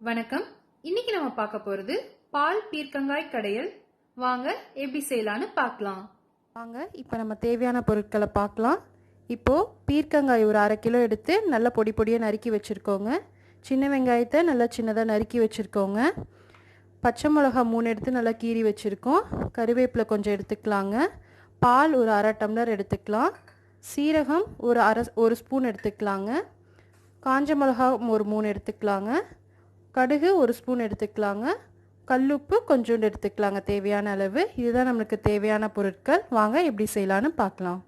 வணக்கம். இன்னைக்கு நம்ம பார்க்க போறது பால் பீர்க்கங்காய் கடையல். வாங்க எப்படி செய்யலான்னு பார்க்கலாம். வாங்க இப்போ நம்ம தேவையான பொருட்களை பார்க்கலாம். இப்போது பீர்க்கங்காய் ஒரு 1/2 கிலோ எடுத்து நல்லா பொடி பொடியாக நறுக்கி வச்சுருக்கோங்க. சின்ன வெங்காயத்தை நல்லா சின்னதாக நறுக்கி வச்சுருக்கோங்க. பச்சை மிளகா 3 எடுத்து நல்லா கீறி வச்சுருக்கோம். கருவேப்பிலை கொஞ்சம் எடுத்துக்கலாங்க. பால் ஒரு 1/2 டம்ளர் எடுத்துக்கலாம். சீரகம் ஒரு ஸ்பூன் எடுத்துக்கலாங்க. காஞ்ச மிளகா ஒரு 3 எடுத்துக்கலாங்க. கடுகு ஒரு ஸ்பூன் எடுத்துக்கலாங்க. கல்லுப்பு கொஞ்சோண்டு எடுத்துக்கலாங்க தேவையான அளவு. இதுதான் நம்மளுக்கு தேவையான பொருட்கள். வாங்க எப்படி செய்யலான்னு பார்க்கலாம்.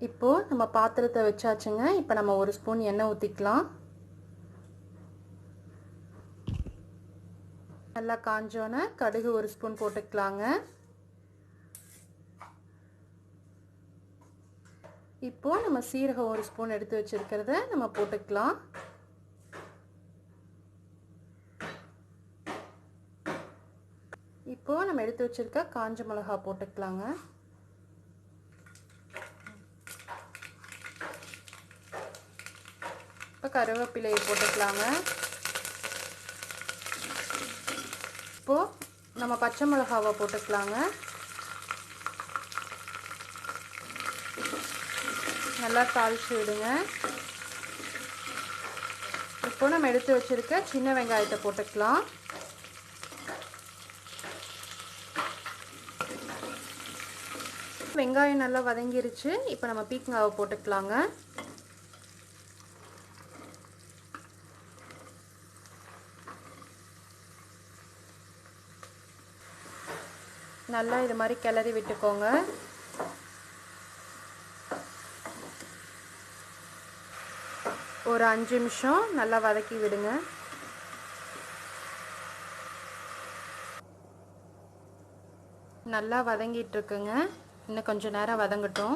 இப்போது நம்ம பாத்திரத்தை வச்சாச்சுங்க. இப்போ நம்ம ஒரு ஸ்பூன் எண்ணெய் ஊற்றிக்கலாம். நல்லா காஞ்சோன்னே கடுகு ஒரு ஸ்பூன் போட்டுக்கலாங்க. இப்போது நம்ம சீரகம் ஒரு ஸ்பூன் எடுத்து வச்சுருக்கிறத நம்ம போட்டுக்கலாம். இப்போது நம்ம எடுத்து வச்சுருக்க காஞ்ச மிளகா போட்டுக்கலாங்க. இப்போ கருவேப்பிலையை போட்டுக்கலாங்க. இப்போது நம்ம பச்சை மிளகாவை போட்டுக்கலாங்க. நல்லா தாளித்து விடுங்க. இப்போது நம்ம எடுத்து வச்சுருக்க சின்ன வெங்காயத்தை போட்டுக்கலாம். வெங்காயம் நல்லா வதங்கிருச்சு. இப்போ நம்ம பீர்க்கங்காவை போட்டுக்கலாங்க. நல்லா இது மாதிரி கிளறி விட்டுக்கோங்க. ஒரு 5 நிமிஷம் நல்லா வதக்கி விடுங்க. நல்லா வதங்கிட்டு இருக்குங்க. இன்னும் கொஞ்சம் நேரம் வதங்கட்டும்.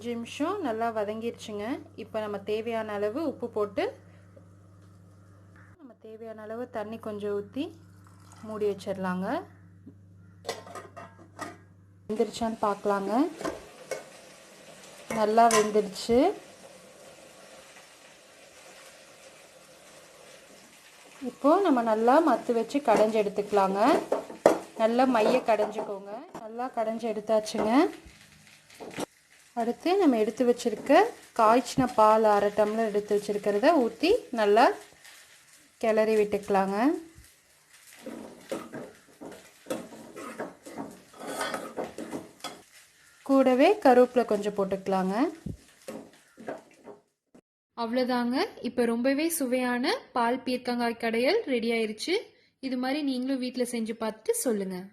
5 நிமிஷம் நல்லா வதங்கிருச்சுங்க. இப்போ நம்ம தேவையான அளவு உப்பு போட்டு நம்ம தேவையான அளவு தண்ணி கொஞ்சம் ஊற்றி மூடி வச்சிடலாங்க. வெந்துருச்சான்னு பார்க்கலாங்க. நல்லா வெந்துருச்சு. இப்போது நம்ம நல்லா மத்து வச்சு கடைஞ்சி எடுத்துக்கலாங்க. நல்லா மைய கடைஞ்சிக்கோங்க. நல்லா கடைஞ்சி எடுத்தாச்சுங்க. அடுத்து நம்ம எடுத்து வச்சுருக்க காய்ச்சின பால் 1/2 டம்ளர் எடுத்து வச்சுருக்கிறத ஊற்றி நல்லா கிளறி விட்டுக்கலாங்க. கூடவே கருவேப்பிலை கொஞ்சம் போட்டுக்கலாங்க. அவ்வளோதாங்க. இப்போ ரொம்பவே சுவையான பால் பீர்க்கங்காய் கடையல் ரெடி ஆயிருச்சு. இது மாதிரி நீங்களும் வீட்டில் செஞ்சு பார்த்துட்டு சொல்லுங்கள்.